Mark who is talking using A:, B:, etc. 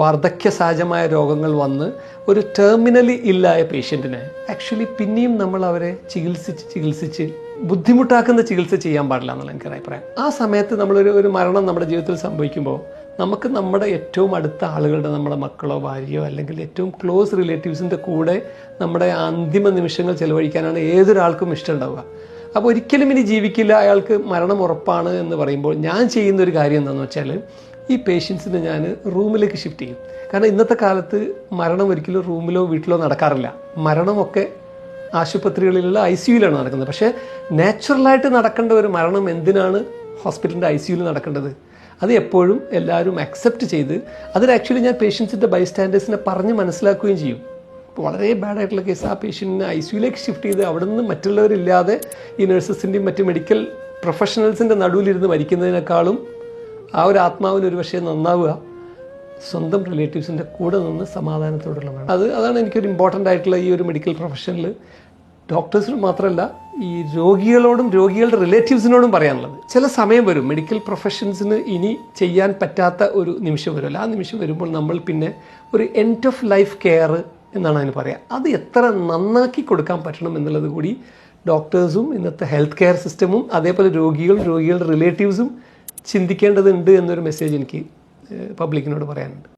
A: വാർദ്ധക്യ സഹജമായ രോഗങ്ങൾ വന്ന് ഒരു ടെർമിനലി ഇല്ലായ പേഷ്യൻറ്റിനെ ആക്ച്വലി പിന്നെയും നമ്മൾ അവരെ ചികിത്സിച്ച് ബുദ്ധിമുട്ടാക്കുന്ന ചികിത്സ ചെയ്യാൻ പാടില്ല എന്നുള്ള എനിക്കൊരു അഭിപ്രായം. ആ സമയത്ത് നമ്മളൊരു മരണം നമ്മുടെ ജീവിതത്തിൽ സംഭവിക്കുമ്പോൾ നമുക്ക് നമ്മുടെ ഏറ്റവും അടുത്ത ആളുകളുടെ, നമ്മുടെ മക്കളോ ഭാര്യയോ അല്ലെങ്കിൽ ഏറ്റവും ക്ലോസ് റിലേറ്റീവ്സിൻ്റെ കൂടെ നമ്മുടെ അന്തിമ നിമിഷങ്ങൾ ചെലവഴിക്കാനാണ് ഏതൊരാൾക്കും ഇഷ്ടമുണ്ടാവുക. അപ്പോൾ ഒരിക്കലും ഇനി ജീവിക്കില്ല, അയാൾക്ക് മരണം ഉറപ്പാണ് എന്ന് പറയുമ്പോൾ ഞാൻ ചെയ്യുന്നൊരു കാര്യം എന്താണെന്ന് വെച്ചാൽ ഈ പേഷ്യൻസിനെ ഞാൻ റൂമിലേക്ക് ഷിഫ്റ്റ് ചെയ്യും. കാരണം ഇന്നത്തെ കാലത്ത് മരണം ഒരിക്കലും റൂമിലോ വീട്ടിലോ നടക്കാറില്ല. മരണമൊക്കെ ആശുപത്രികളിലുള്ള ICUയിലാണ് നടക്കുന്നത്. പക്ഷേ നാച്ചുറലായിട്ട് നടക്കേണ്ട ഒരു മരണം എന്തിനാണ് ഹോസ്പിറ്റലിൻ്റെ ICUയിൽ നടക്കേണ്ടത്? അത് എപ്പോഴും എല്ലാവരും അക്സെപ്റ്റ് ചെയ്ത് അതിൽ ആക്ച്വലി ഞാൻ പേഷ്യൻസിൻ്റെ ബൈസ്റ്റാൻഡേഴ്സിനെ പറഞ്ഞ് മനസ്സിലാക്കുകയും ചെയ്യും. വളരെ ബാഡായിട്ടുള്ള കേസ് ആ പേഷ്യൻറ്റിനെ ICUയിലേക്ക് ഷിഫ്റ്റ് ചെയ്ത് അവിടെ നിന്ന് മറ്റുള്ളവരില്ലാതെ ഈ നഴ്സസിൻ്റെയും മറ്റ് മെഡിക്കൽ പ്രൊഫഷണൽസിൻ്റെ നടുവിലിരുന്ന് മരിക്കുന്നതിനേക്കാളും ആ ഒരു ആത്മാവിന് ഒരു പക്ഷേ നന്നാവുക സ്വന്തം റിലേറ്റീവ്സിൻ്റെ കൂടെ നിന്ന് സമാധാനത്തോടുള്ള മരണം. അതാണ് എനിക്കൊരു ഇമ്പോർട്ടൻ്റ് ആയിട്ടുള്ള ഈ ഒരു മെഡിക്കൽ പ്രൊഫഷനിൽ ഡോക്ടേഴ്സിനും മാത്രമല്ല ഈ രോഗികളോടും രോഗികളുടെ റിലേറ്റീവ്സിനോടും പറയാനുള്ളത്. ചില സമയം വരും മെഡിക്കൽ പ്രൊഫഷൻസിന് ഇനി ചെയ്യാൻ പറ്റാത്ത ഒരു നിമിഷം വരുമല്ലോ. ആ നിമിഷം വരുമ്പോൾ നമ്മൾ പിന്നെ ഒരു എൻഡ് ഓഫ് ലൈഫ് കെയർ എന്നാണ് അതിന് പറയുക. അത് എത്ര നന്നാക്കി കൊടുക്കാൻ പറ്റണം എന്നുള്ളത് കൂടി ഡോക്ടേഴ്സും ഇന്നത്തെ ഹെൽത്ത് കെയർ സിസ്റ്റമും അതേപോലെ രോഗികളുടെ റിലേറ്റീവ്സും ചിന്തിക്കേണ്ടതുണ്ട് എന്നൊരു മെസ്സേജ് എനിക്ക് പബ്ലിക്കിനോട് പറയാനുണ്ട്.